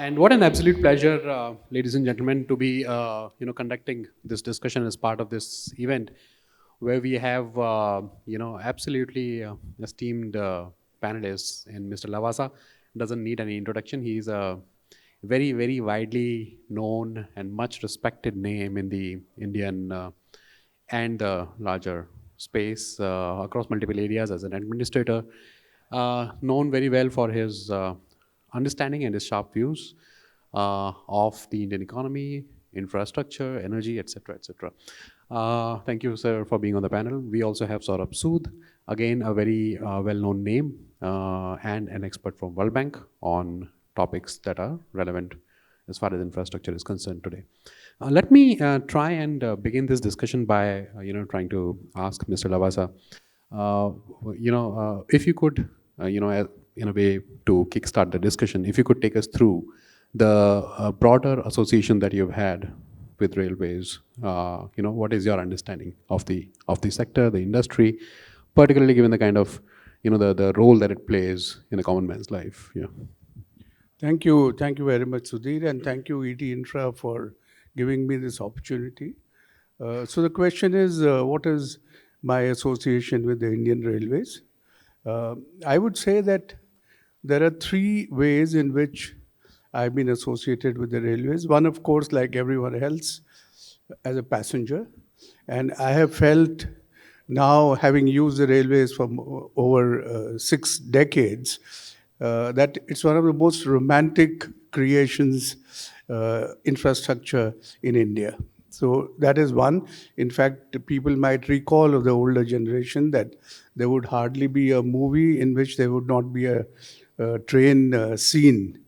And what an absolute pleasure, ladies and gentlemen, to be conducting this discussion as part of this event, where we have absolutely esteemed panelists. And Mr. Lavasa doesn't need any introduction. He's a very widely known and much respected name in the Indian and the larger space across multiple areas as an administrator, known very well for his understanding and his sharp views of the Indian economy, infrastructure, energy, etc., etc. Thank you, sir, for being on the panel. We also have Saurabh Sood, again a very well-known name and an expert from World Bank on topics that are relevant as far as infrastructure is concerned today. Let me try and begin this discussion by trying to ask Mr. Lavasa, if you could, in a way to kickstart the discussion, if you could take us through the broader association that you've had with railways. What is your understanding of the sector, the industry, particularly given the kind of the role that it plays in a common man's life? Yeah. Thank you very much, Sudhir, and thank you, ET Infra, for giving me this opportunity. So the question is, what is my association with the Indian Railways? I would say that there are three ways in which I've been associated with the railways. One, of course, like everyone else, as a passenger. And I have felt now, having used the railways for over 6 decades, that it's one of the most romantic creations, infrastructure in India. So that is one. In fact, people might recall of the older generation that there would hardly be a movie in which there would not be a train scene.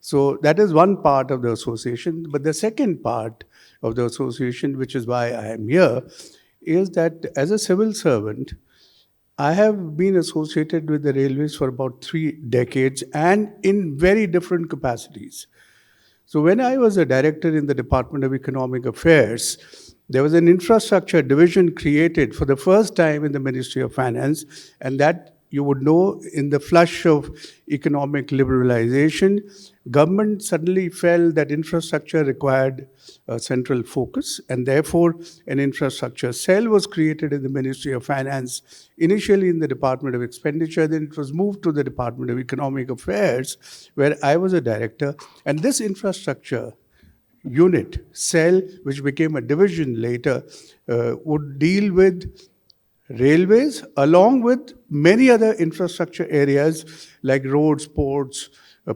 So that is one part of the association. But the second part of the association, which is why I am here, is that as a civil servant, I have been associated with the railways for about 3 decades and in very different capacities. So when I was a director in the Department of Economic Affairs, there was an infrastructure division created for the first time in the Ministry of Finance, and that you would know, in the flush of economic liberalization, government suddenly felt that infrastructure required a central focus, and therefore an infrastructure cell was created in the Ministry of Finance, initially in the Department of Expenditure, then it was moved to the Department of Economic Affairs, where I was a director. And this infrastructure unit, cell, which became a division later, would deal with railways, along with many other infrastructure areas like roads, ports,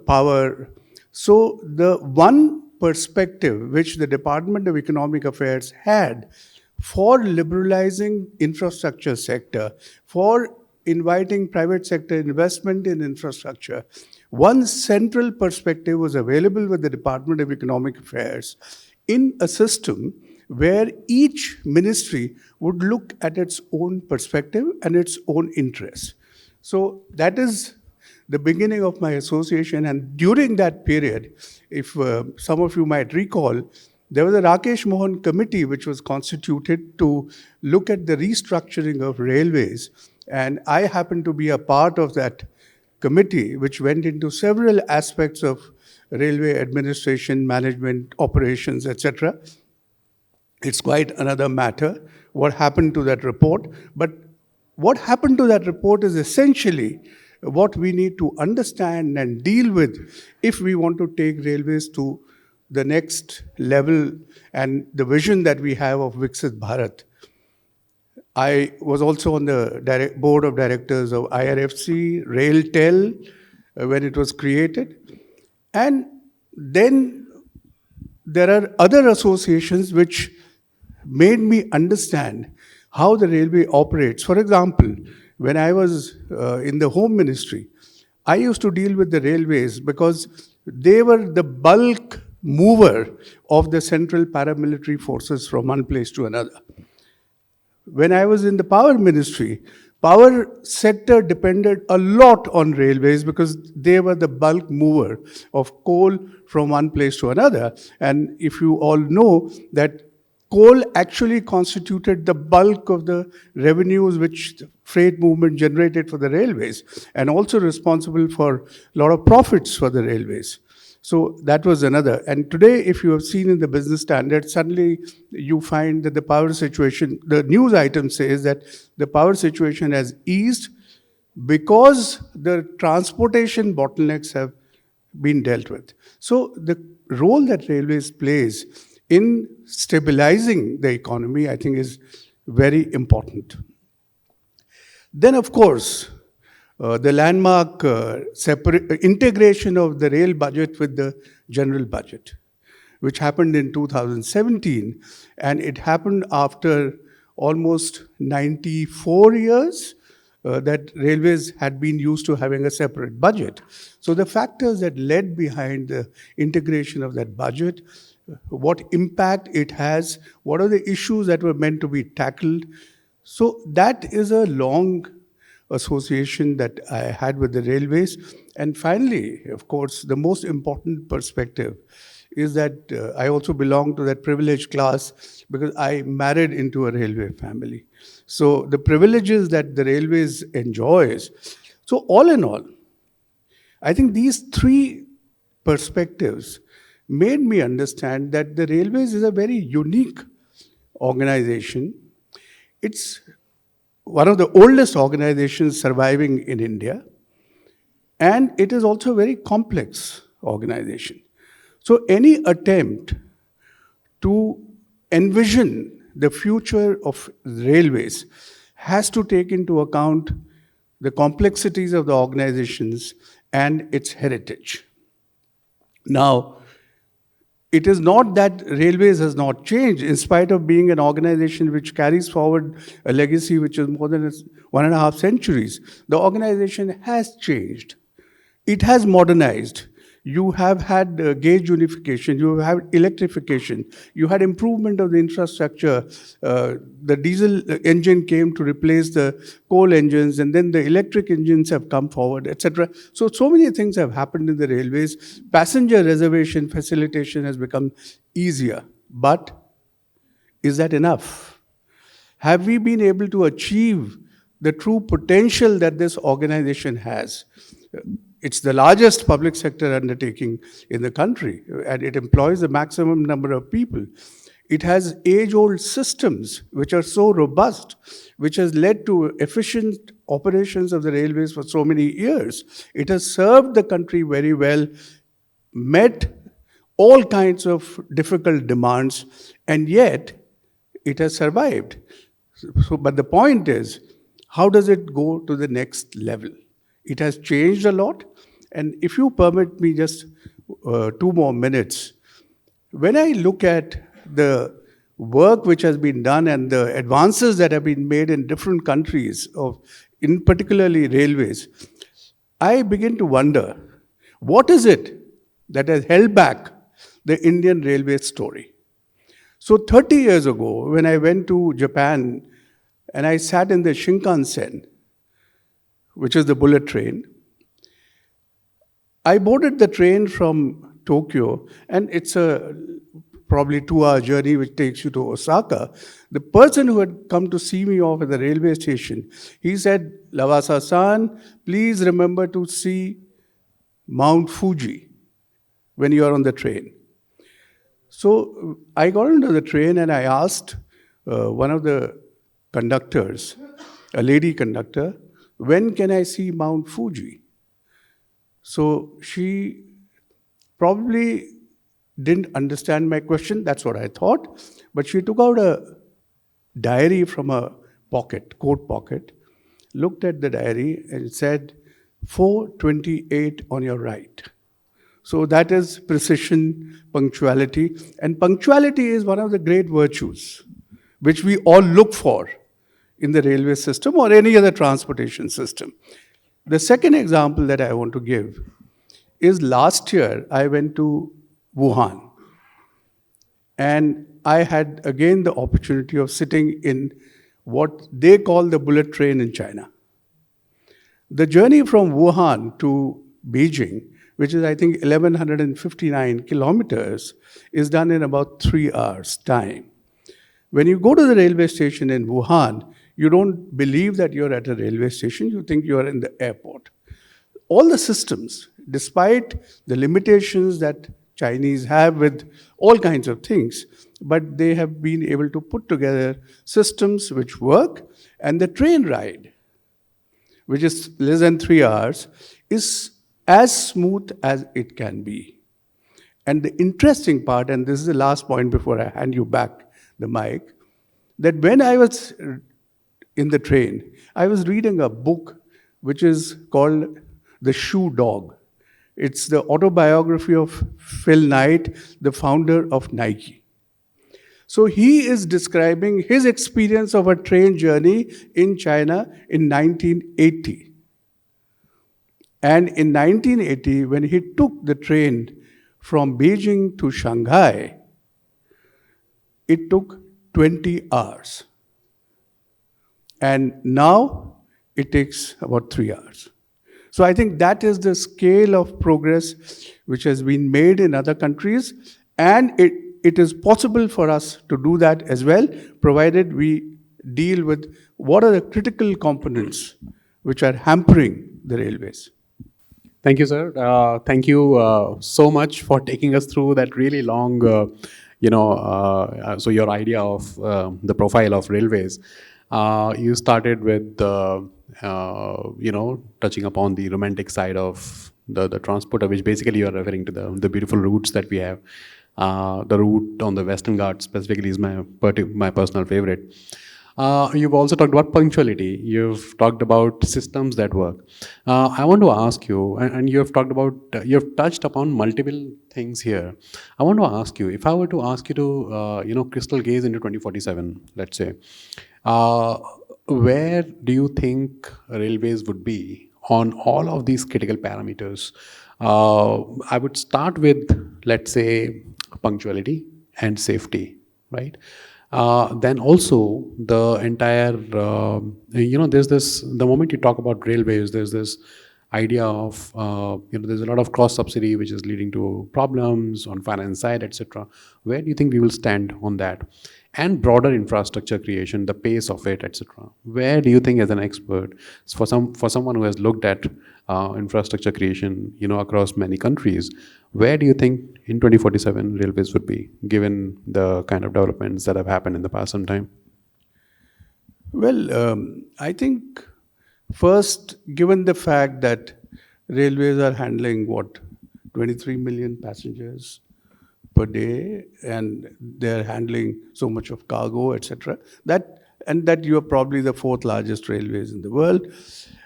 power. So the one perspective which the Department of Economic Affairs had for liberalizing infrastructure sector, for inviting private sector investment in infrastructure, one central perspective was available with the Department of Economic Affairs in a system where each ministry would look at its own perspective and its own interests. So that is the beginning of my association. And during that period, if some of you might recall, there was a Rakesh Mohan committee which was constituted to look at the restructuring of railways. And I happened to be a part of that committee, which went into several aspects of railway administration, management, operations, etc. It's quite another matter what happened to that report. But what happened to that report is essentially what we need to understand and deal with if we want to take railways to the next level and the vision that we have of Viksit Bharat. I was also on the board of directors of IRFC, RailTel, when it was created. And then there are other associations which made me understand how the railway operates. For example, when I was in the Home Ministry, I used to deal with the railways because they were the bulk mover of the central paramilitary forces from one place to another. When I was in the Power Ministry, power sector depended a lot on railways because they were the bulk mover of coal from one place to another. And if you all know that coal actually constituted the bulk of the revenues which freight movement generated for the railways, and also responsible for a lot of profits for the railways. So that was another. And today, if you have seen in the business standard, suddenly you find that the power situation, the news item says that the power situation has eased because the transportation bottlenecks have been dealt with. So the role that railways plays in stabilizing the economy, I think, is very important. Then, of course, the landmark integration of the rail budget with the general budget, which happened in 2017, and it happened after almost 94 years that railways had been used to having a separate budget. So the factors that led behind the integration of that budget, what impact it has, what are the issues that were meant to be tackled. So that is a long association that I had with the railways. And finally, of course, the most important perspective is that I also belong to that privileged class because I married into a railway family. So the privileges that the railways enjoys. So all in all, I think these three perspectives made me understand that the railways is a very unique organization. It's one of the oldest organizations surviving in India, and it is also a very complex organization. So any attempt to envision the future of railways has to take into account the complexities of the organizations and its heritage. Now, it is not that railways has not changed, in spite of being an organization which carries forward a legacy which is more than 1.5 centuries. The organization has changed. It has modernized. You have had gauge unification, you have had electrification, you had improvement of the infrastructure. The diesel engine came to replace the coal engines, and then the electric engines have come forward, etc. So many things have happened in the railways. Passenger reservation facilitation has become easier. But is that enough? Have we been able to achieve the true potential that this organization has? It's the largest public sector undertaking in the country, and it employs the maximum number of people. It has age-old systems which are so robust, which has led to efficient operations of the railways for so many years. It has served the country very well, met all kinds of difficult demands, and yet it has survived. But the point is, how does it go to the next level? It has changed a lot. And if you permit me just 2 more minutes, when I look at the work which has been done and the advances that have been made in different countries, in particularly railways, I begin to wonder, what is it that has held back the Indian railway story? So 30 years ago, when I went to Japan and I sat in the Shinkansen, which is the bullet train, I boarded the train from Tokyo, and it's a probably 2-hour journey which takes you to Osaka. The person who had come to see me off at the railway station, he said, "Lawasa-san, please remember to see Mount Fuji when you are on the train." So I got into the train and I asked one of the conductors, a lady conductor, "When can I see Mount Fuji?" So she probably didn't understand my question, that's what I thought, but she took out a diary from a pocket, coat pocket, looked at the diary and said, 4:28 on your right. So that is precision, punctuality, and punctuality is one of the great virtues which we all look for in the railway system or any other transportation system. The second example that I want to give is last year I went to Wuhan, and I had again the opportunity of sitting in what they call the bullet train in China. The journey from Wuhan to Beijing, which is I think 1159 kilometers, is done in about 3 hours' time. When you go to the railway station in Wuhan, you don't believe that you're at a railway station, you think you're in the airport. All the systems, despite the limitations that Chinese have with all kinds of things, but they have been able to put together systems which work, and the train ride, which is less than 3 hours, is as smooth as it can be. And the interesting part, and this is the last point before I hand you back the mic, that when I was in the train, I was reading a book which is called The Shoe Dog. It's the autobiography of Phil Knight, the founder of Nike. So he is describing his experience of a train journey in China in 1980. And in 1980, when he took the train from Beijing to Shanghai, it took 20 hours. And now it takes about 3 hours. So I think that is the scale of progress which has been made in other countries, and it is possible for us to do that as well, provided we deal with what are the critical components which are hampering the railways. Thank you, sir. Thank you so much for taking us through that really long, so your idea of the profile of railways. You started with, touching upon the romantic side of the transporter, which basically you are referring to the beautiful routes that we have. The route on the Western Ghats specifically is my personal favorite. You've also talked about punctuality. You've talked about systems that work. I want to ask you, and you've touched upon multiple things here. I want to ask you, if I were to ask you to, crystal gaze into 2047, let's say, where do you think railways would be on all of these critical parameters? I would start with, let's say, punctuality and safety, right? Then also the entire, there's this, the moment you talk about railways, there's this idea of, there's a lot of cross subsidy which is leading to problems on finance side, etc. Where do you think we will stand on that? And broader infrastructure creation, the pace of it, etc. Where do you think, as an expert, for someone who has looked at infrastructure creation, across many countries, where do you think in 2047 railways would be, given the kind of developments that have happened in the past some time? Well, I think first, given the fact that railways are handling 23 million passengers per day, and they're handling so much of cargo, etc. That you are probably the fourth largest railways in the world.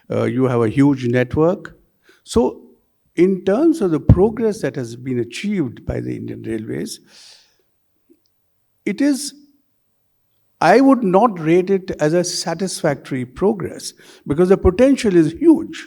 You have a huge network. So in terms of the progress that has been achieved by the Indian Railways, I would not rate it as a satisfactory progress, because the potential is huge.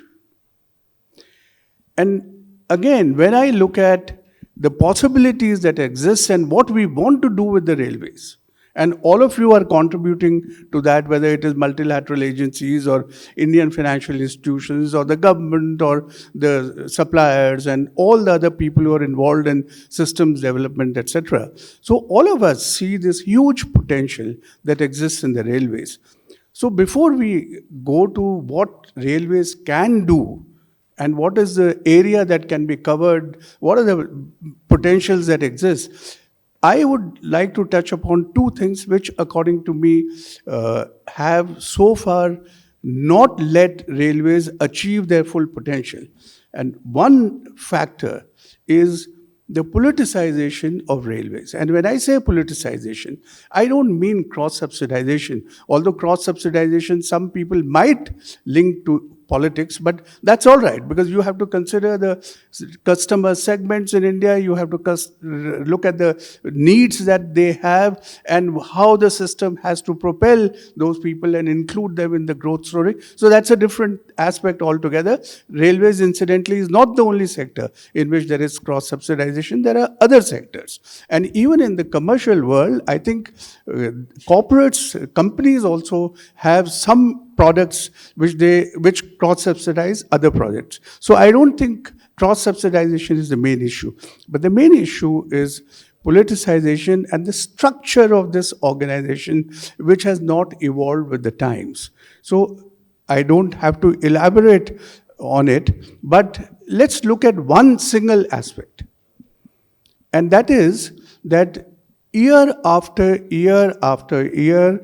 And again, when I look at the possibilities that exist and what we want to do with the railways, and all of you are contributing to that, whether it is multilateral agencies or Indian financial institutions or the government or the suppliers and all the other people who are involved in systems development, etc. So all of us see this huge potential that exists in the railways. So before we go to what railways can do, and what is the area that can be covered, what are the potentials that exist, I would like to touch upon two things which, according to me, have so far not let railways achieve their full potential. And one factor is the politicization of railways. And when I say politicization, I don't mean cross-subsidization. Although cross-subsidization, some people might link to politics, but that's all right, because you have to consider the customer segments in India, you have to look at the needs that they have and how the system has to propel those people and include them in the growth story. So that's a different aspect altogether. Railways, incidentally, is not the only sector in which there is cross-subsidization. There are other sectors. And even in the commercial world, I think companies also have some products which cross-subsidize other projects. So I don't think cross-subsidization is the main issue. But the main issue is politicization and the structure of this organization, which has not evolved with the times. So I don't have to elaborate on it, but let's look at one single aspect. And that is that year after year after year,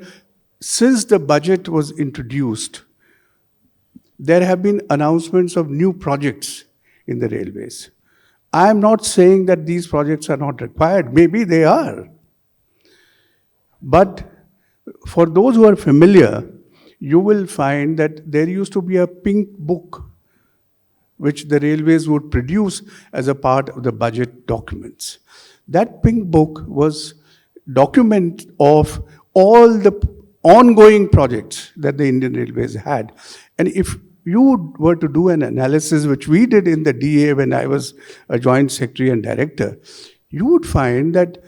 since the budget was introduced, there have been announcements of new projects in the railways. I am not saying that these projects are not required. Maybe they are. But for those who are familiar, you will find that there used to be a pink book which the railways would produce as a part of the budget documents. That pink book was document of all the ongoing projects that the Indian Railways had. And if you were to do an analysis, which we did in the DA when I was a joint secretary and director, you would find that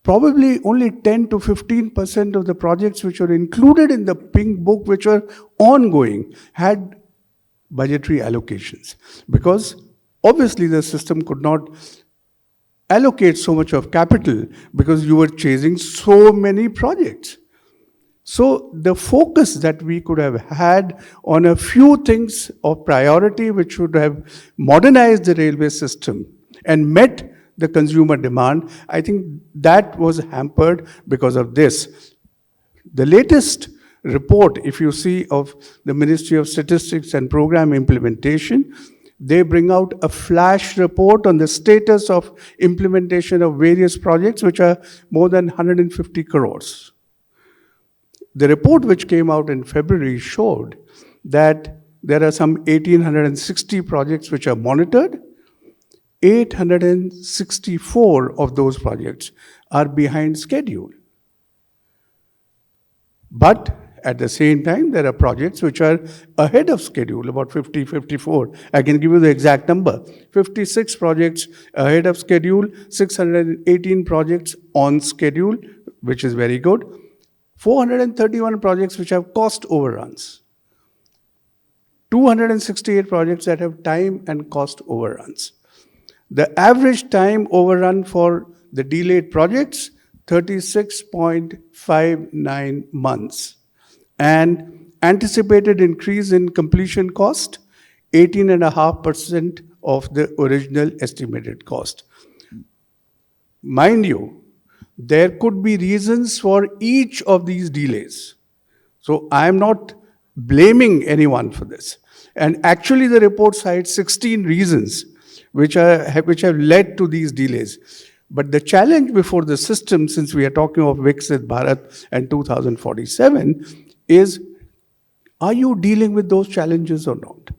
probably only 10 to 15% of the projects which were included in the pink book, which were ongoing, had budgetary allocations, because obviously the system could not allocate so much of capital because you were chasing so many projects. So the focus that we could have had on a few things of priority which would have modernized the railway system and met the consumer demand, I think that was hampered because of this. The latest report, if you see, of the Ministry of Statistics and Program Implementation, they bring out a flash report on the status of implementation of various projects, which are more than 150 crores. The report which came out in February showed that there are some 1,860 projects which are monitored. 864 of those projects are behind schedule. But at the same time, there are projects which are ahead of schedule, about 50, 54. I can give you the exact number. 56 projects ahead of schedule, 618 projects on schedule, which is very good. 431 projects which have cost overruns. 268 projects that have time and cost overruns. The average time overrun for the delayed projects, 36.59 months. And anticipated increase in completion cost, 18.5% of the original estimated cost. Mind you, there could be reasons for each of these delays. So I am not blaming anyone for this. And actually the report cites 16 reasons which have led to these delays. But the challenge before the system, since we are talking of Viksit Bharat and 2047, is, are you dealing with those challenges or not?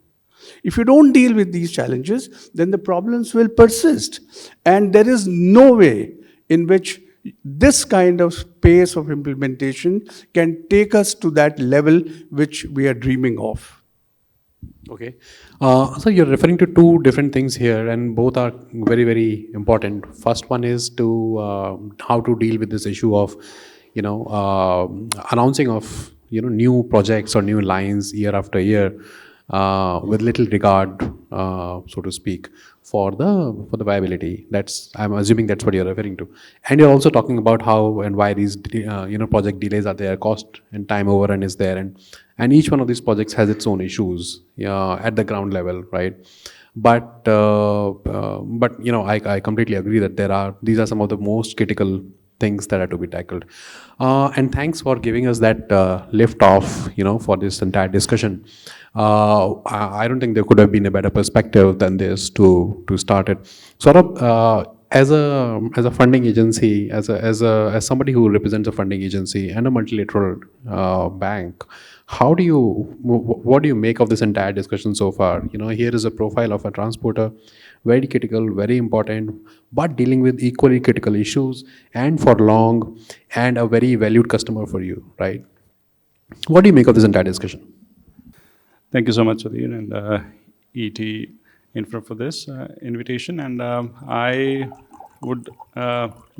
If you don't deal with these challenges, then the problems will persist. And there is no way in which this kind of pace of implementation can take us to that level which we are dreaming of. Okay. So you're referring to two different things here, and both are very, very important. First one is to how to deal with this issue of, announcing of, new projects or new lines year after year with little regard, so to speak, for the viability. I'm assuming that's what you're referring to. And you're also talking about how and why these project delays are there, cost and time overrun is there, and each one of these projects has its own issues at the ground level, right? But I completely agree that these are some of the most critical things that are to be tackled. And thanks for giving us that lift off, for this entire discussion. I don't think there could have been a better perspective than this to start it. Sort of as a funding agency, as somebody who represents a funding agency and a multilateral bank, what do you make of this entire discussion so far? Here is a profile of a transporter, very critical, very important, but dealing with equally critical issues and for long, and a very valued customer for you, right? What do you make of this entire discussion? Thank you so much, Sudhir, and ET Infra for this invitation. And I would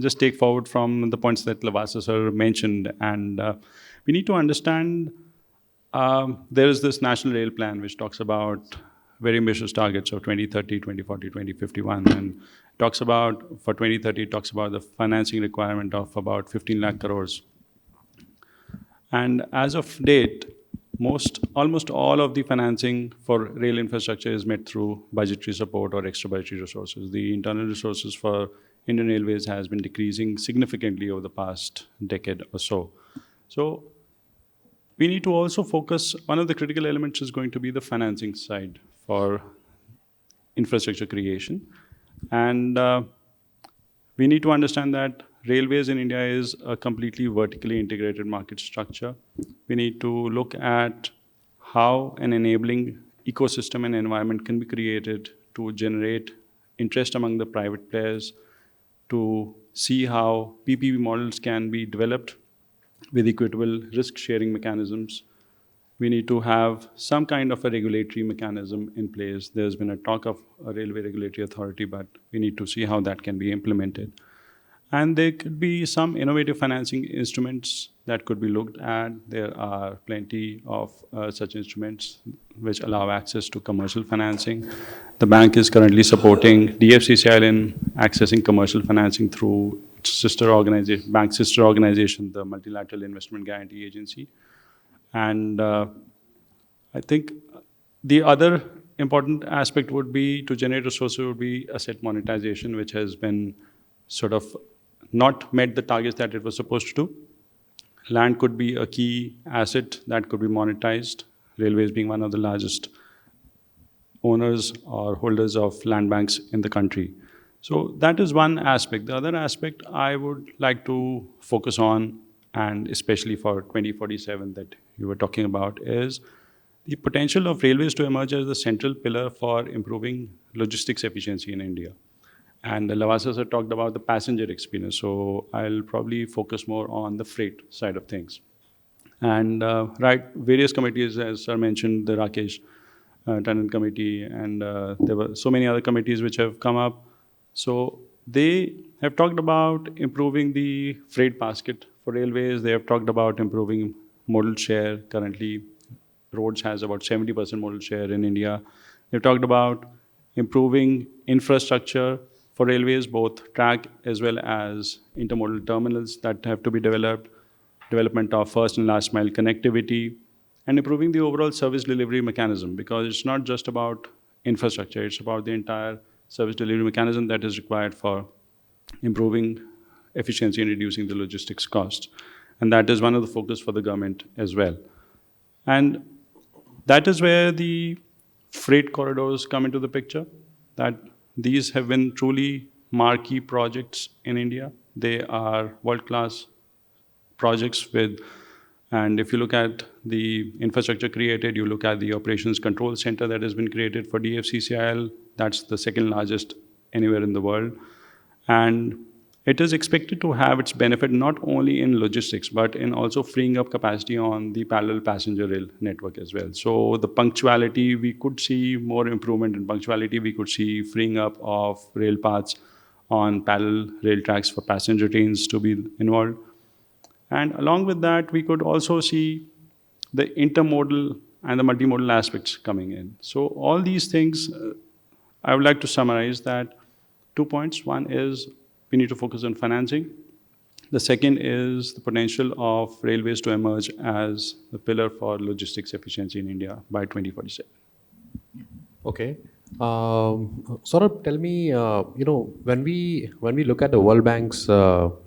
just take forward from the points that Lavasa sir mentioned. And we need to understand there is this National Rail Plan which talks about very ambitious targets of 2030, 2040, 2051. And talks about, for 2030, it talks about the financing requirement of about 15 lakh crores. And as of date, almost all of the financing for rail infrastructure is met through budgetary support or extra budgetary resources. The internal resources for Indian Railways has been decreasing significantly over the past decade or so. So we need to also focus, one of the critical elements is going to be the financing side for infrastructure creation. And we need to understand that railways in India is a completely vertically integrated market structure. We need to look at how an enabling ecosystem and environment can be created to generate interest among the private players, to see how PPP models can be developed with equitable risk-sharing mechanisms. We need to have some kind of a regulatory mechanism in place. There's been a talk of a railway regulatory authority, but we need to see how that can be implemented. And there could be some innovative financing instruments that could be looked at. There are plenty of such instruments which allow access to commercial financing. The bank is currently supporting DFCCIL in accessing commercial financing through its sister organization, bank's sister organization, the Multilateral Investment Guarantee Agency. And I think the other important aspect would be to generate resources would be asset monetization, which has been sort of not met the targets that it was supposed to do. Land could be a key asset that could be monetized, railways being one of the largest owners or holders of land banks in the country. So that is one aspect. The other aspect I would like to focus on, and especially for 2047 that you were talking about, is the potential of railways to emerge as the central pillar for improving logistics efficiency in India. And Lavasa sir talked about the passenger experience, so I'll probably focus more on the freight side of things. And various committees, as sir mentioned, the Rakesh Tandon committee, and there were so many other committees which have come up. So they have talked about improving the freight basket for railways. They have talked about improving modal share. Currently, roads has about 70% modal share in India. They've talked about improving infrastructure for railways, both track as well as intermodal terminals that have to be developed, development of first and last mile connectivity, and improving the overall service delivery mechanism, because it's not just about infrastructure, it's about the entire service delivery mechanism that is required for improving efficiency and reducing the logistics costs. And that is one of the focus for the government as well. And that is where the freight corridors come into the picture, that these have been truly marquee projects in India. They are world-class projects with, and if you look at the infrastructure created, you look at the operations control center that has been created for DFCCIL, that's the second largest anywhere in the world. And it is expected to have its benefit not only in logistics, but in also freeing up capacity on the parallel passenger rail network as well. So the punctuality, we could see more improvement in punctuality. We could see freeing up of rail paths on parallel rail tracks for passenger trains to be involved. And along with that, we could also see the intermodal and the multimodal aspects coming in. So all these things, I would like to summarize that 2 points. One is we need to focus on financing. The second is the potential of railways to emerge as the pillar for logistics efficiency in India by 2047. Okay. Saurabh, tell me, when we look at the World Bank's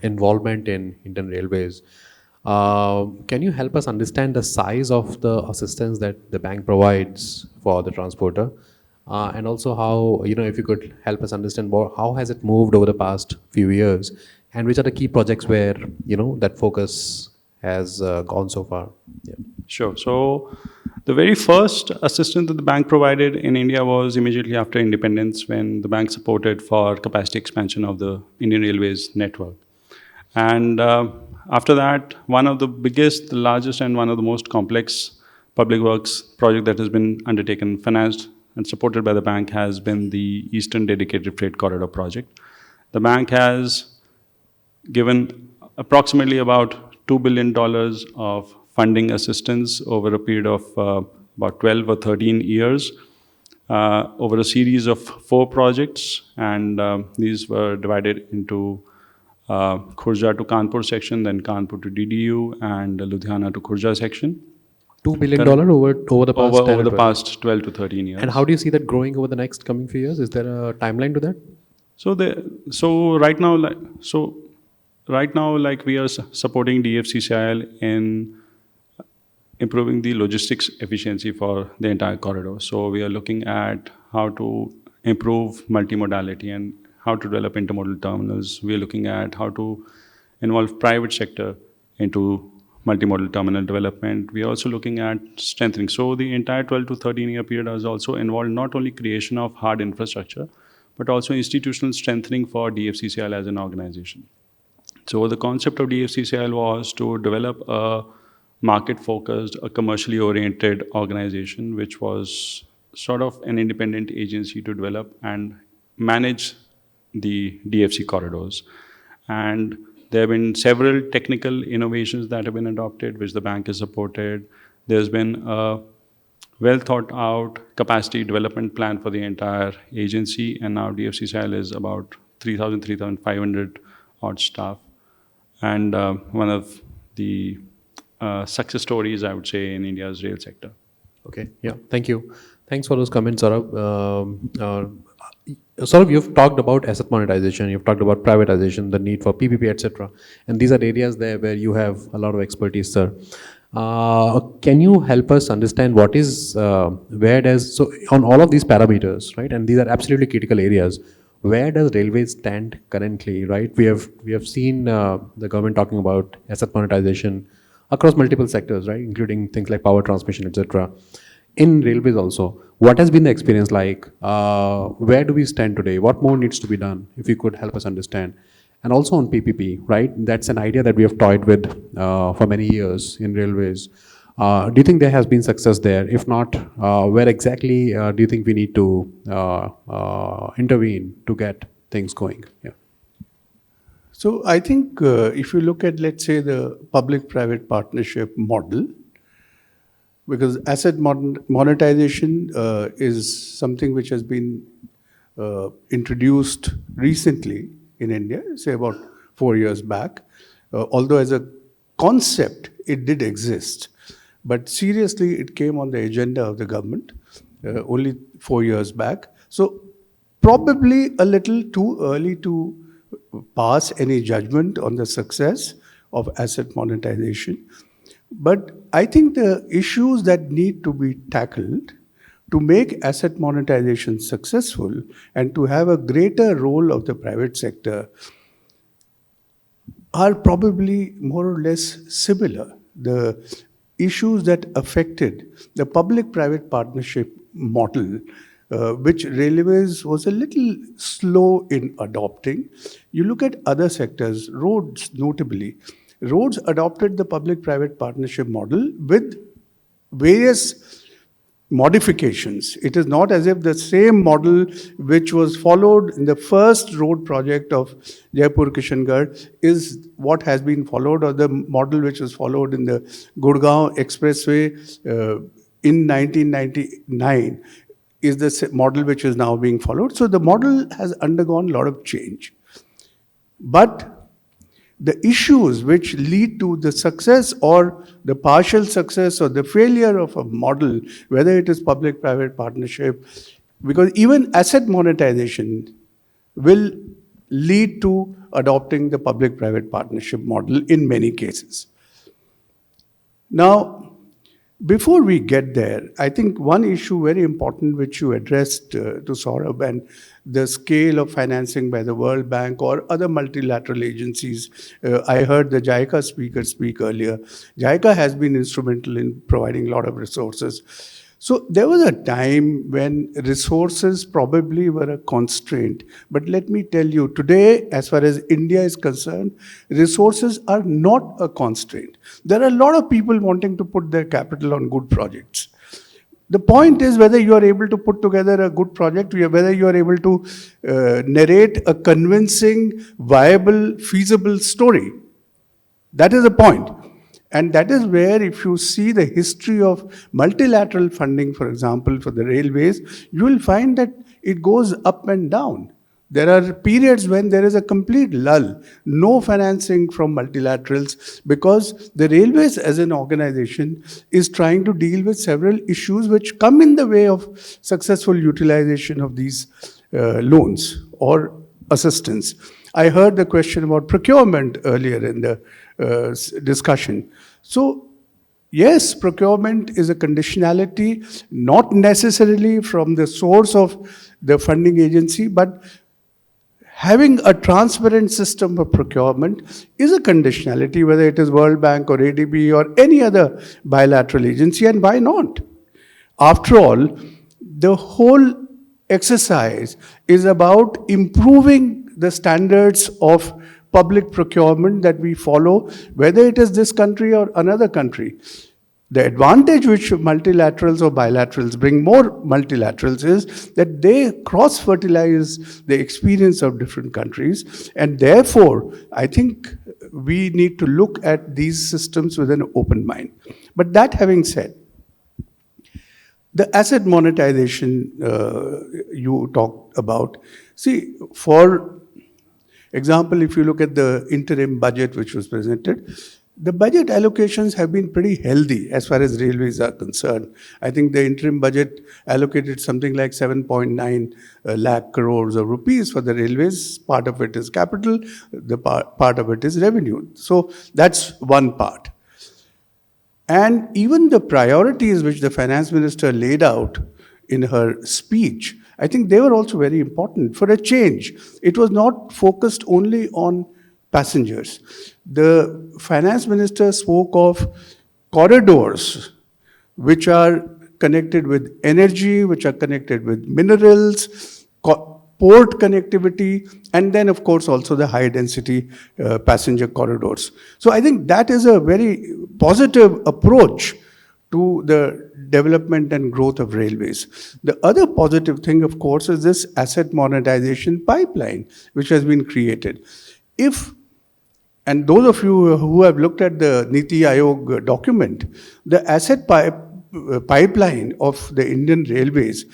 involvement in Indian Railways, can you help us understand the size of the assistance that the bank provides for the transporter, and also how, if you could help us understand more, how has it moved over the past few years, and which are the key projects where that focus has gone so far? Yeah. Sure. So the very first assistance that the bank provided in India was immediately after independence, when the bank supported for capacity expansion of the Indian Railways network. And after that, one of the biggest, the largest, and one of the most complex public works project that has been undertaken, financed, and supported by the bank has been the Eastern Dedicated Freight Corridor project. The bank has given approximately about $2 billion of funding assistance over a period of about 12 or 13 years over a series of 4 projects. And these were divided into Khurja to Kanpur section, then Kanpur to DDU, and Ludhiana to Khurja section. $2 billion over the past 10 over or the 12. past 12 to 13 years. And how do you see that growing over the next coming few years? Is there a timeline to that? So right now, like we are supporting DFCCIL in improving the logistics efficiency for the entire corridor. So we are looking at how to improve multimodality and how to develop intermodal terminals. We are looking at how to involve private sector into multimodal terminal development. We are also looking at strengthening. So the entire 12 to 13-year period has also involved not only creation of hard infrastructure, but also institutional strengthening for DFCCIL as an organization. So the concept of DFCCIL was to develop a market-focused, a commercially oriented organization, which was sort of an independent agency to develop and manage the DFC corridors. And there have been several technical innovations that have been adopted, which the bank has supported. There's been a well thought out capacity development plan for the entire agency, and now DFCCIL is about 3,500 odd staff. And one of the success stories, I would say, in India's rail sector. Okay, yeah, thank you. Thanks for those comments, Saurabh. Saurabh, you've talked about asset monetization, you've talked about privatization, the need for PPP, etc. And these are areas there where you have a lot of expertise, sir. Can you help us understand what is, where does, so on all of these parameters, right, and these are absolutely critical areas, where does railways stand currently, right? We have seen the government talking about asset monetization across multiple sectors, right, including things like power transmission, etc. In railways also, what has been the experience like? Where do we stand today? What more needs to be done? If you could help us understand. And also on PPP, right? That's an idea that we have toyed with for many years in railways. Do you think there has been success there? If not, where exactly do you think we need to intervene to get things going? Yeah. So I think if you look at, let's say, the public-private partnership model, because asset monetization is something which has been introduced recently in India, say about 4 years back. Although as a concept, it did exist. But seriously, it came on the agenda of the government only 4 years back. So probably a little too early to pass any judgment on the success of asset monetization. But I think the issues that need to be tackled to make asset monetization successful and to have a greater role of the private sector are probably more or less similar. The issues that affected the public-private partnership model, which railways was a little slow in adopting. You look at other sectors, roads notably. Roads adopted the public-private partnership model with various modifications. It is not as if the same model which was followed in the first road project of Jaipur-Kishangarh is what has been followed, or the model which was followed in the Gurgaon Expressway in 1999 is the model which is now being followed. So the model has undergone a lot of change. But the issues which lead to the success or the partial success or the failure of a model, whether it is public-private partnership, because even asset monetization will lead to adopting the public-private partnership model in many cases. Now, before we get there, I think one issue very important which you addressed to Saurabh, and the scale of financing by the World Bank or other multilateral agencies. I heard the JICA speaker speak earlier. JICA has been instrumental in providing a lot of resources. So there was a time when resources probably were a constraint. But let me tell you, today, as far as India is concerned, resources are not a constraint. There are a lot of people wanting to put their capital on good projects. The point is whether you are able to put together a good project, whether you are able to narrate a convincing, viable, feasible story. That is the point. And that is where, if you see the history of multilateral funding, for example, for the railways, you will find that it goes up and down. There are periods when there is a complete lull, no financing from multilaterals, because the railways as an organization is trying to deal with several issues which come in the way of successful utilization of these loans or assistance. I heard the question about procurement earlier in the discussion. So, yes, procurement is a conditionality, not necessarily from the source of the funding agency, but having a transparent system of procurement is a conditionality, whether it is World Bank or ADB or any other bilateral agency, and why not? After all, the whole exercise is about improving the standards of public procurement that we follow, whether it is this country or another country. The advantage which multilaterals or bilaterals bring, more multilaterals, is that they cross-fertilize the experience of different countries, and therefore, I think we need to look at these systems with an open mind. But that having said, the asset monetization you talked about, see, for example, if you look at the interim budget which was presented, the budget allocations have been pretty healthy as far as railways are concerned. I think the interim budget allocated something like 7.9 lakh crores of rupees for the railways. Part of it is capital, the part of it is revenue. So that's one part. And even the priorities which the finance minister laid out in her speech, I think they were also very important. For a change, it was not focused only on passengers. The finance minister spoke of corridors which are connected with energy, which are connected with minerals, port connectivity, and then of course also the high density passenger corridors. So I think that is a very positive approach to the development and growth of railways. The other positive thing, of course, is this asset monetization pipeline which has been created. And those of you who have looked at the Niti Aayog document, the asset pipeline of the Indian Railways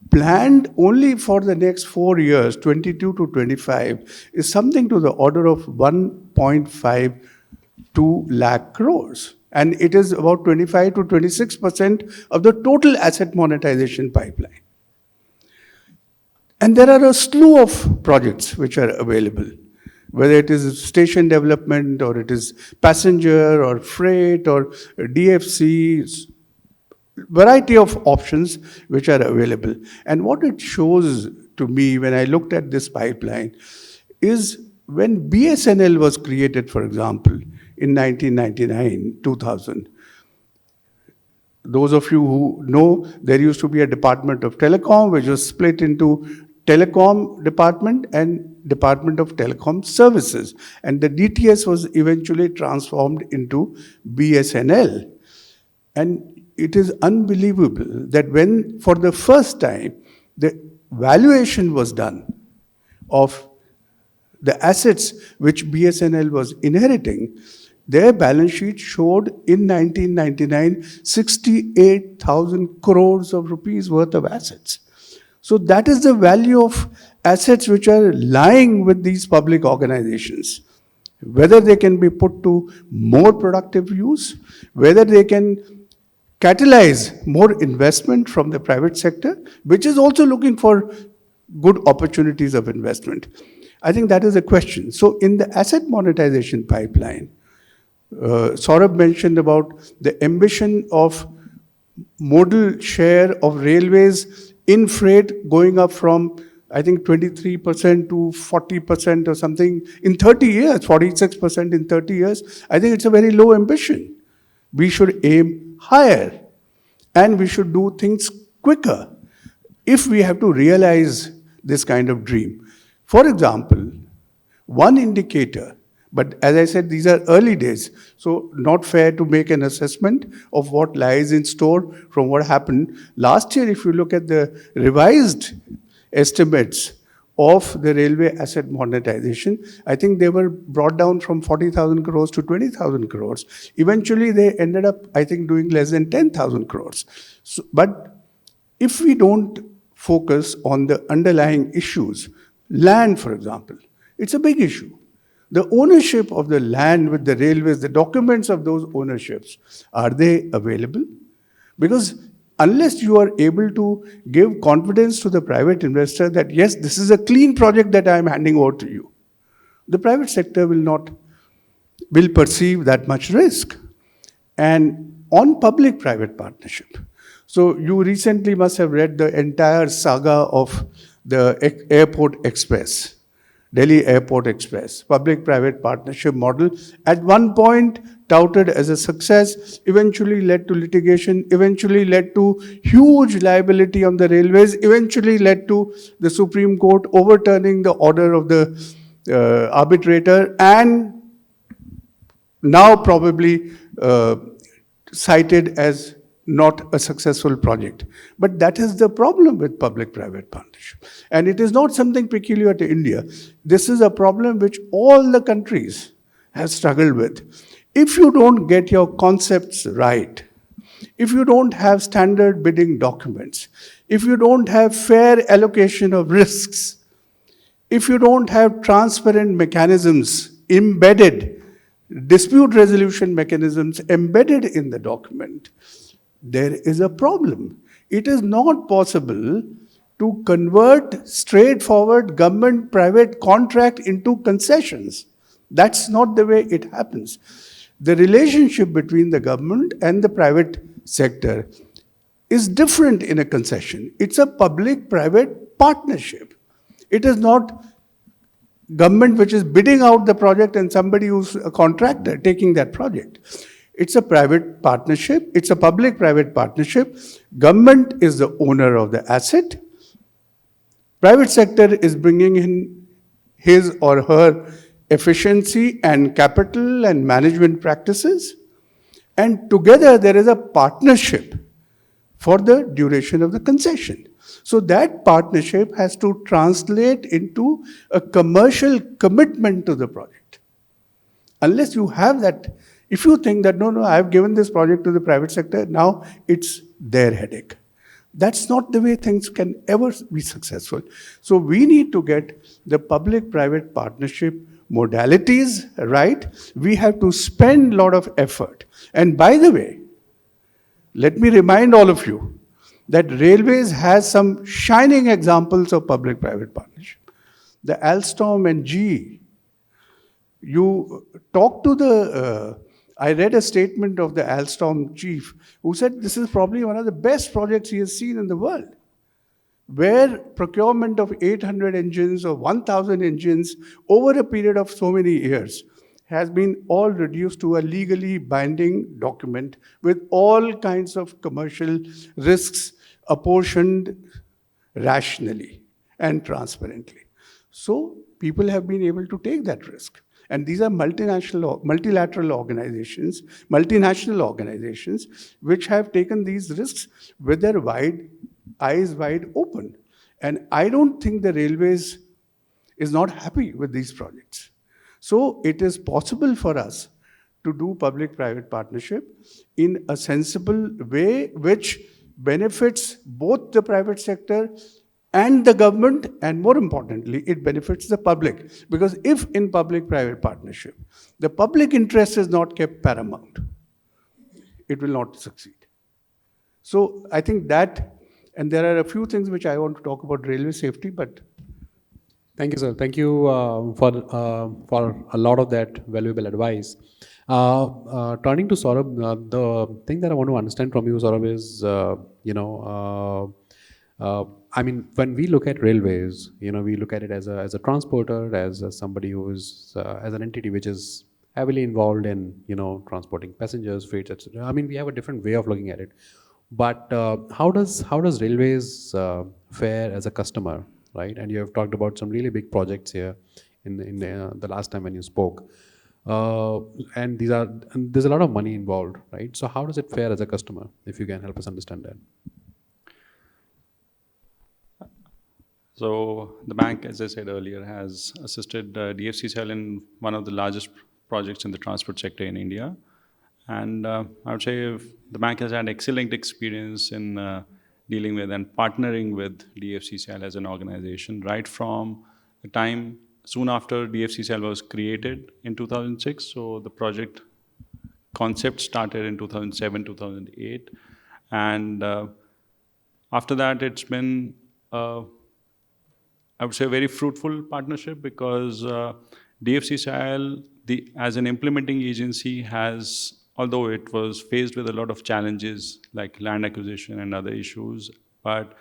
planned only for the next 4 years, 22 to 25, is something to the order of 1.52 lakh crores. And it is about 25 to 26% of the total asset monetization pipeline. And there are a slew of projects which are available, whether it is station development or it is passenger or freight or DFC, variety of options which are available. And what it shows to me when I looked at this pipeline is when BSNL was created, for example, in 1999, 2000, those of you who know, there used to be a Department of Telecom which was split into Telecom Department and Department of Telecom Services. And the DTS was eventually transformed into BSNL. And it is unbelievable that when, for the first time, the valuation was done of the assets which BSNL was inheriting, their balance sheet showed in 1999 68,000 crores of rupees worth of assets. So that is the value of assets which are lying with these public organizations. Whether they can be put to more productive use, whether they can catalyze more investment from the private sector, which is also looking for good opportunities of investment. I think that is a question. So in the asset monetization pipeline, Saurabh mentioned about the ambition of modal share of railways in freight going up from, I think, 23% to 40% or something in 30 years, 46% in 30 years. I think it's a very low ambition. We should aim higher and we should do things quicker if we have to realize this kind of dream. For example, one indicator, but as I said, these are early days, so not fair to make an assessment of what lies in store from what happened. Last year, if you look at the revised estimates of the railway asset monetization, I think they were brought down from 40,000 crores to 20,000 crores. Eventually, they ended up, I think, doing less than 10,000 crores. So, but if we don't focus on the underlying issues, Land, for example, it's a big issue. The ownership of the land with the railways, the documents of those ownerships, are they available? Because unless you are able to give confidence to the private investor that, yes, this is a clean project that I am handing over to you, the private sector will perceive that much risk. And on public-private partnership, so you recently must have read the entire saga of the Airport Express, Delhi Airport Express, public-private partnership model, at one point touted as a success, eventually led to litigation, eventually led to huge liability on the railways, eventually led to the Supreme Court overturning the order of the arbitrator, and now probably cited as not a successful project. But that is the problem with public-private partnership. And it is not something peculiar to India. This is a problem which all the countries have struggled with. If you don't get your concepts right, if you don't have standard bidding documents, if you don't have fair allocation of risks, if you don't have transparent mechanisms embedded, dispute resolution mechanisms embedded in the document, there is a problem. It is not possible to convert straightforward government-private contract into concessions. That's not the way it happens. The relationship between the government and the private sector is different in a concession. It's a public-private partnership. It is not government which is bidding out the project and somebody who's a contractor taking that project. It's a private partnership. It's a public-private partnership. Government is the owner of the asset. Private sector is bringing in his or her efficiency and capital and management practices. And together there is a partnership for the duration of the concession. So that partnership has to translate into a commercial commitment to the project. Unless you have that, if you think that, no, I have given this project to the private sector, now it's their headache. That's not the way things can ever be successful. So we need to get the public-private partnership modalities right. We have to spend a lot of effort. And by the way, let me remind all of you that railways has some shining examples of public-private partnership. The Alstom and GE. You talk to the, I read a statement of the Alstom chief who said this is probably one of the best projects he has seen in the world, where procurement of 800 engines or 1,000 engines over a period of so many years has been all reduced to a legally binding document with all kinds of commercial risks apportioned rationally and transparently. So people have been able to take that risk. And these are multilateral organizations, multinational organizations, which have taken these risks with their eyes wide open. And I don't think the railways is not happy with these projects. So it is possible for us to do public-private partnership in a sensible way which benefits both the private sector and the government, and more importantly, it benefits the public. Because if in public-private partnership, the public interest is not kept paramount, it will not succeed. So I think that, and there are a few things which I want to talk about railway safety, but Thank you, sir. Thank you for a lot of that valuable advice. Turning to Saurabh, the thing that I want to understand from you, Saurabh, is I mean, when we look at railways, we look at it as a transporter, as somebody who is as an entity which is heavily involved in transporting passengers, freight, etc. I mean, we have a different way of looking at it. But how does railways fare as a customer, right? And you have talked about some really big projects here in the last time when you spoke. And there's a lot of money involved, right? So how does it fare as a customer, if you can help us understand that? So the bank, as I said earlier, has assisted DFCCL in one of the largest projects in the transport sector in India. And I would say the bank has had excellent experience in dealing with and partnering with DFCCL as an organization, right from the time soon after DFCCIL was created in 2006. So the project concept started in 2007, 2008. And after that, it's been, I would say, a very fruitful partnership because DFCCIL, as an implementing agency, has, although it was faced with a lot of challenges like land acquisition and other issues, but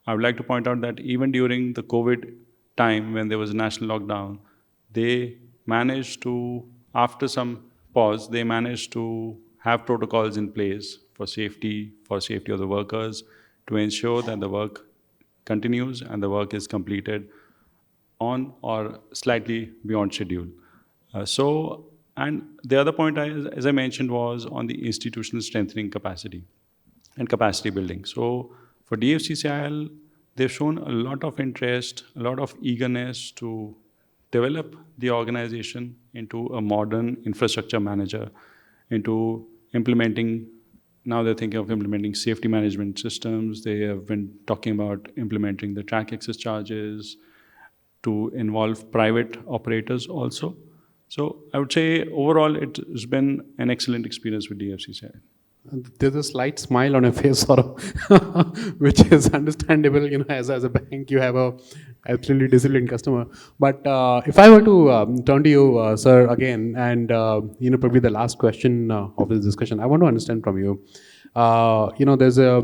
I would like to point out that even during the COVID time when there was a national lockdown, they managed to, after some pause, they managed to have protocols in place for safety of the workers, to ensure that the work continues and the work is completed on or slightly beyond schedule. And the other point, as I mentioned, was on the institutional strengthening capacity and capacity building. So for DFCCIL, they've shown a lot of interest, a lot of eagerness to develop the organization into a modern infrastructure manager, into implementing, now they're thinking of implementing safety management systems. They have been talking about implementing the track access charges to involve private operators also. So I would say overall it has been an excellent experience with DFCCIL. There's a slight smile on your face, sort of, which is understandable. As a bank, you have a absolutely disciplined customer. But if I were to turn to you, sir, again, and probably the last question of this discussion, I want to understand from you. There's I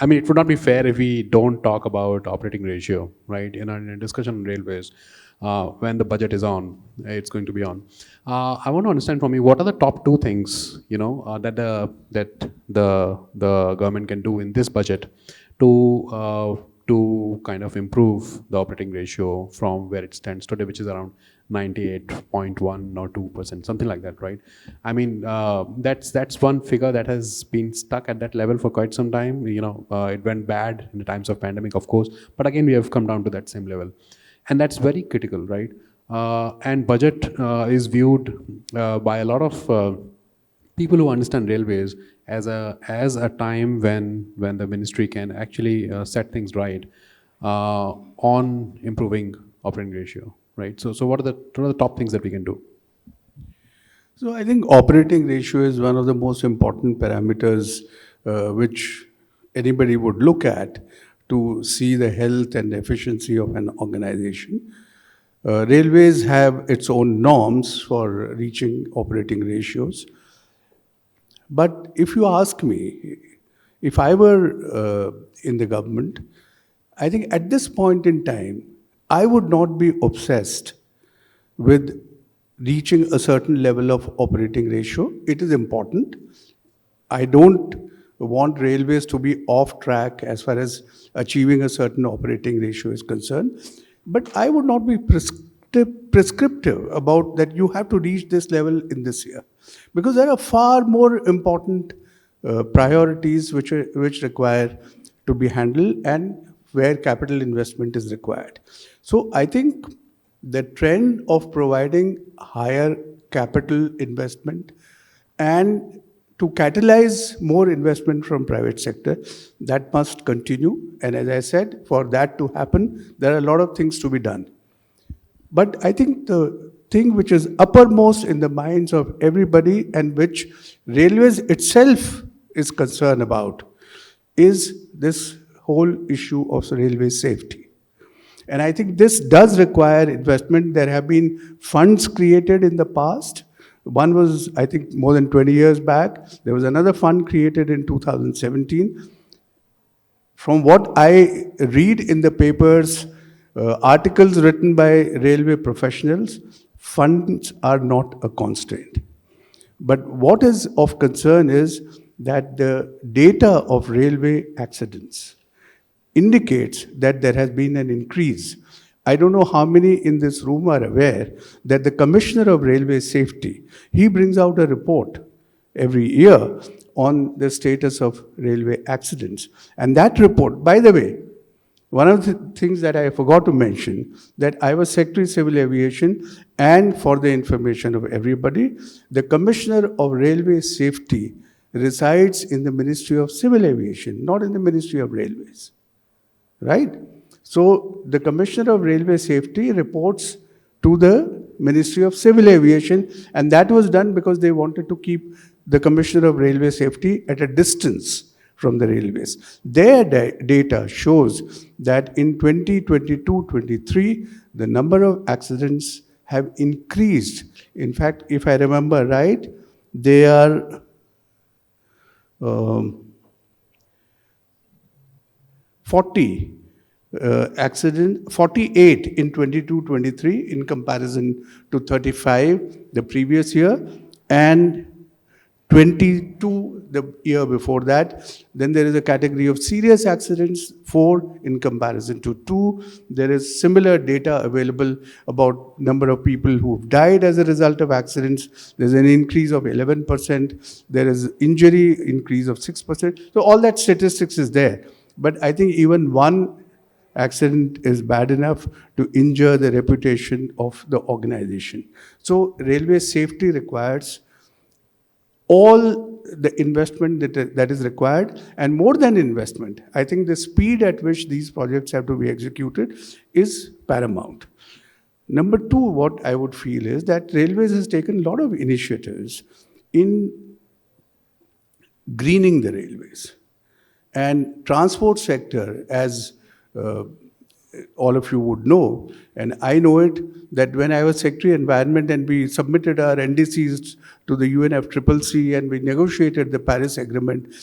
mean, it would not be fair if we don't talk about operating ratio, right? In a discussion on railways. When the budget is on, it's going to be on. I want to understand from you, what are the top two things, that the government can do in this budget to kind of improve the operating ratio from where it stands today, which is around 98.1 or 2%, something like that, right? I mean, that's one figure that has been stuck at that level for quite some time. It went bad in the times of pandemic, of course, but again, we have come down to that same level. And that's very critical, right? And budget is viewed by a lot of people who understand railways as a time when the ministry can actually set things right on improving operating ratio, right? So what are the top things that we can do? So I think operating ratio is one of the most important parameters which anybody would look at to see the health and efficiency of an organization. Railways have its own norms for reaching operating ratios. But if you ask me, if I were in the government, I think at this point in time, I would not be obsessed with reaching a certain level of operating ratio. It is important. I don't want railways to be off track as far as achieving a certain operating ratio is concerned. But I would not be prescriptive about that you have to reach this level in this year. Because there are far more important priorities which require to be handled and where capital investment is required. So I think the trend of providing higher capital investment and to catalyze more investment from private sector, that must continue. And as I said, for that to happen, there are a lot of things to be done. But I think the thing which is uppermost in the minds of everybody and which railways itself is concerned about is this whole issue of railway safety. And I think this does require investment. There have been funds created in the past. One was, I think, more than 20 years back. There was another fund created in 2017. From what I read in the papers, articles written by railway professionals, funds are not a constraint. But what is of concern is that the data of railway accidents indicates that there has been an increase. I don't know how many in this room are aware that the Commissioner of Railway Safety, he brings out a report every year on the status of railway accidents. And that report, by the way, one of the things that I forgot to mention, that I was Secretary Civil Aviation, and for the information of everybody, the Commissioner of Railway Safety resides in the Ministry of Civil Aviation, not in the Ministry of Railways. Right? So the Commissioner of Railway Safety reports to the Ministry of Civil Aviation, and that was done because they wanted to keep the Commissioner of Railway Safety at a distance from the railways. Their data shows that in 2022-23, the number of accidents have increased. In fact, if I remember right, they are um, 40 48 in 22-23 in comparison to 35 the previous year, and 22 the year before that. Then there is a category of serious accidents, 4 in comparison to 2. There is similar data available about number of people who have died as a result of accidents. There's an increase of 11%. There is injury increase of 6%. So all that statistics is there. But I think even one accident is bad enough to injure the reputation of the organization. So railway safety requires all the investment that is required, and more than investment, I think the speed at which these projects have to be executed is paramount. Number two, what I would feel is that Railways has taken a lot of initiatives in greening the railways. And transport sector, as all of you would know, and I know it, that when I was Secretary Environment and we submitted our NDCs to the UNFCCC and we negotiated the Paris Agreement,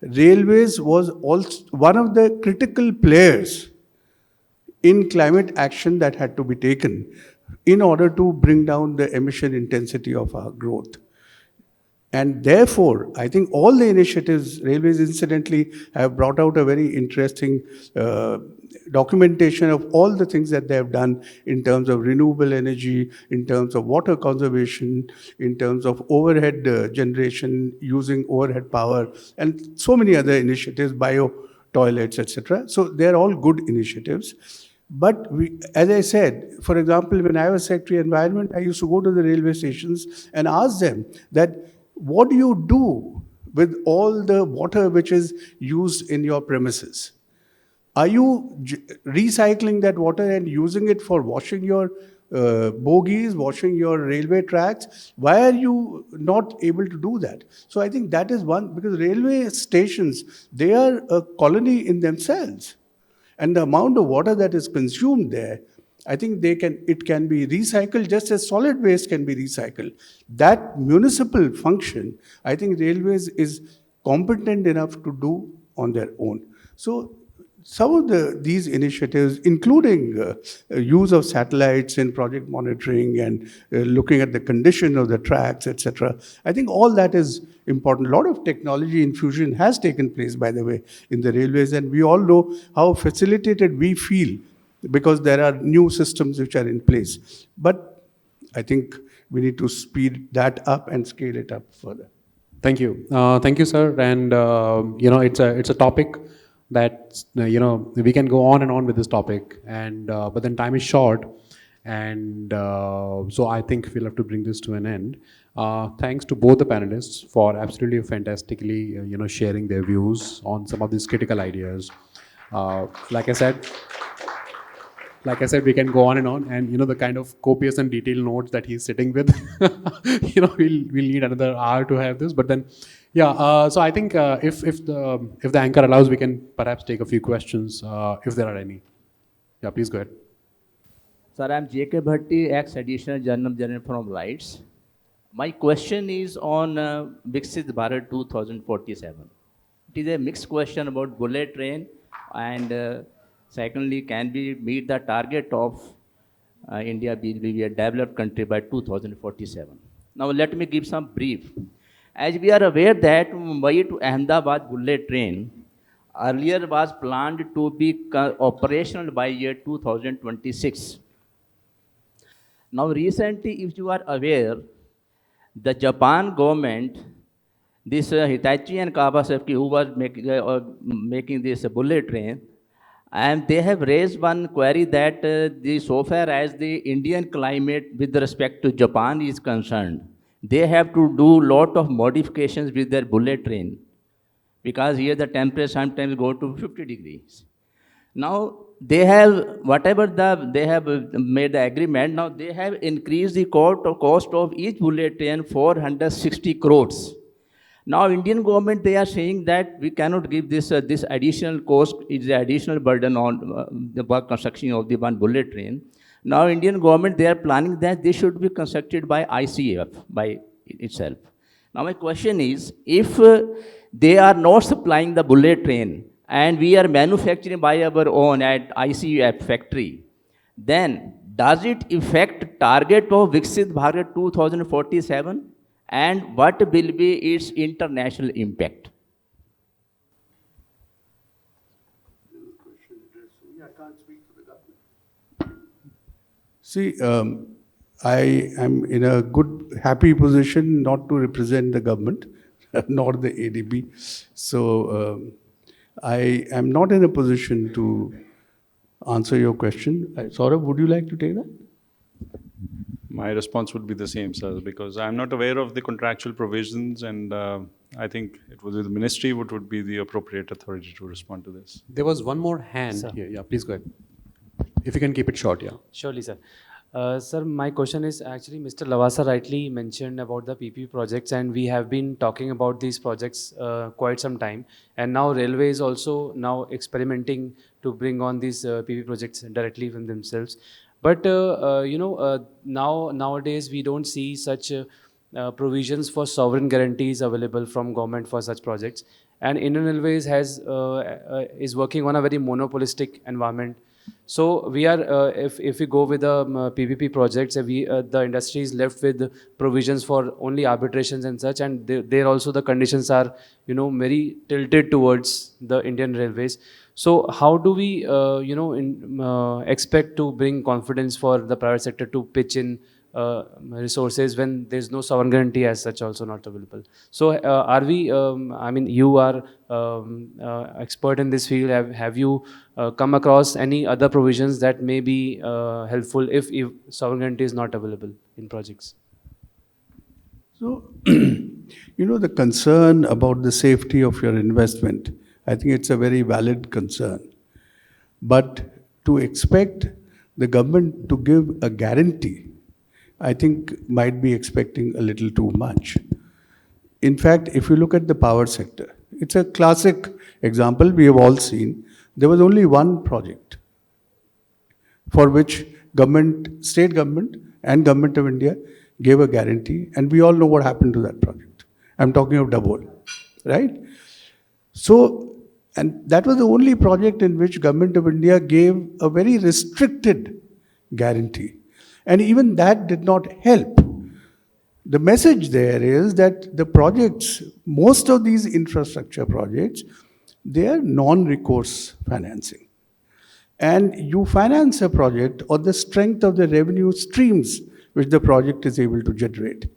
Railways was also one of the critical players in climate action that had to be taken in order to bring down the emission intensity of our growth. And therefore, I think all the initiatives, Railways incidentally have brought out a very interesting documentation of all the things that they have done in terms of renewable energy, in terms of water conservation, in terms of overhead generation using overhead power, and so many other initiatives, bio toilets, etc. So they're all good initiatives. But as I said, for example, when I was Secretary Environment, I used to go to the railway stations and ask them that, what do you do with all the water which is used in your premises? Are you recycling that water and using it for washing your bogies, washing your railway tracks? Why are you not able to do that? So I think that is one, because railway stations, they are a colony in themselves. And the amount of water that is consumed there, I think it can be recycled just as solid waste can be recycled. That municipal function, I think Railways is competent enough to do on their own. So some of these initiatives, including use of satellites in project monitoring and looking at the condition of the tracks, etc., I think all that is important. A lot of technology infusion has taken place, by the way, in the railways, and we all know how facilitated we feel because there are new systems which are in place. But I think we need to speed that up and scale it up further. Thank you. Thank you, sir. And, it's a topic that, we can go on and on with this topic, and but then time is short. And so I think we'll have to bring this to an end. Thanks to both the panelists for absolutely fantastically, sharing their views on some of these critical ideas. Like I said, we can go on, and the kind of copious and detailed notes that he's sitting with, we'll need another hour to have this. But then, yeah. So I think if the anchor allows, we can perhaps take a few questions if there are any. Yeah, please go ahead. Sir, I'm J.K. Bhatti, ex-additional general from Lights. My question is on Viksit Bharat 2047. It is a mixed question about bullet train, and secondly, can we meet the target of India be a developed country by 2047? Now, let me give some brief. As we are aware that Mumbai to Ahmedabad bullet train earlier was planned to be operational by year 2026. Now, recently, if you are aware, the Japan government, this Hitachi and Kawasaki, who was making this bullet train, and they have raised one query that so far as the Indian climate with respect to Japan is concerned, they have to do lot of modifications with their bullet train, because here the temperature sometimes go to 50 degrees. Now they have whatever they have made the agreement. Now they have increased the cost of each bullet train 460 crores. Now Indian government they are saying that we cannot give this additional cost is the additional burden on the work construction of the one bullet train. Now Indian government they are planning that they should be constructed by ICAF by itself. Now my question is, if they are not supplying the bullet train and we are manufacturing by our own at ICAF factory, then does it affect target of Viksit Bharat 2047? And what will be its international impact? See, I am in a good, happy position not to represent the government, nor the ADB. So I am not in a position to answer your question. Saurabh, would you like to take that? My response would be the same, sir, because I'm not aware of the contractual provisions, and I think it would be the ministry would be the appropriate authority to respond to this. There was one more hand Sir. here. Yeah, please go ahead. If you can keep it short, yeah. Surely, sir. Sir, my question is actually Mr. Lavasa rightly mentioned about the PP projects, and we have been talking about these projects quite some time. And now Railway is also now experimenting to bring on these PP projects directly from themselves. But nowadays we don't see such provisions for sovereign guarantees available from government for such projects. And Indian Railways is working on a very monopolistic environment. So we are, if we go with the PPP projects, the industry is left with provisions for only arbitrations and such, and there also the conditions are, very tilted towards the Indian Railways. So how do we, expect to bring confidence for the private sector to pitch in resources when there's no sovereign guarantee as such also not available? So are we, you are expert in this field. Have you come across any other provisions that may be helpful if sovereign guarantee is not available in projects? So, the concern about the safety of your investment, I think it's a very valid concern. But to expect the government to give a guarantee, I think might be expecting a little too much. In fact, if you look at the power sector, it's a classic example we have all seen. There was only one project for which government, state government and government of India gave a guarantee, and we all know what happened to that project. I'm talking of Dabhol, right? So, and that was the only project in which government of India gave a very restricted guarantee. And even that did not help. The message there is that the projects, most of these infrastructure projects, they are non-recourse financing. And you finance a project on the strength of the revenue streams which the project is able to generate.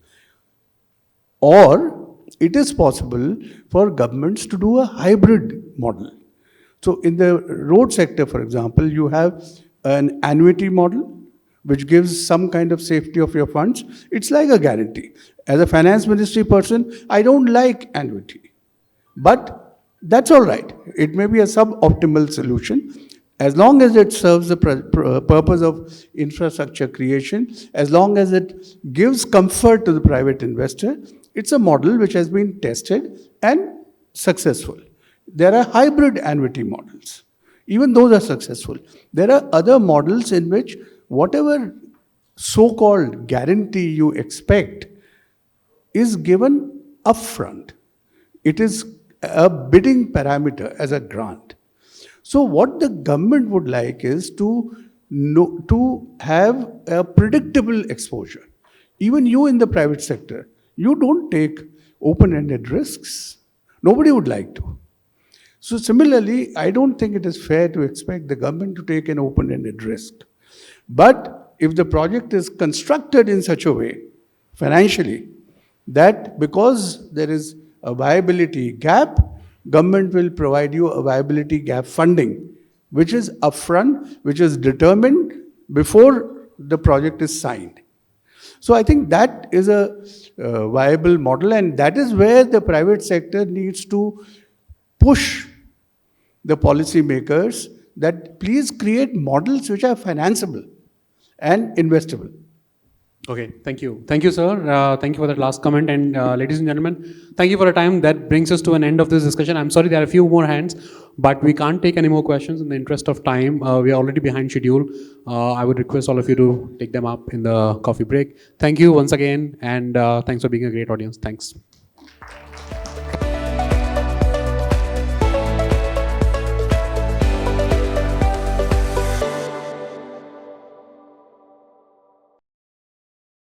Or it is possible for governments to do a hybrid model. So in the road sector, for example, you have an annuity model which gives some kind of safety of your funds. It's like a guarantee. As a finance ministry person, I don't like annuity. But that's all right. It may be a suboptimal solution. As long as it serves the purpose of infrastructure creation, as long as it gives comfort to the private investor, it's a model which has been tested and successful. There are hybrid annuity models. Even those are successful. There are other models in which whatever so-called guarantee you expect is given upfront. It is a bidding parameter as a grant. So what the government would like is to have a predictable exposure. Even you in the private sector, you don't take open-ended risks. Nobody would like to. So similarly, I don't think it is fair to expect the government to take an open-ended risk. But if the project is constructed in such a way, financially, that because there is a viability gap, government will provide you a viability gap funding, which is upfront, which is determined before the project is signed. So I think that is a viable model, and that is where the private sector needs to push the policymakers that please create models which are financeable and investable. Okay, thank you. Thank you, sir. Thank you for that last comment. And ladies and gentlemen, thank you for the time. That brings us to an end of this discussion. I'm sorry there are a few more hands, but we can't take any more questions in the interest of time. We are already behind schedule. I would request all of you to take them up in the coffee break. Thank you once again, and thanks for being a great audience. Thanks.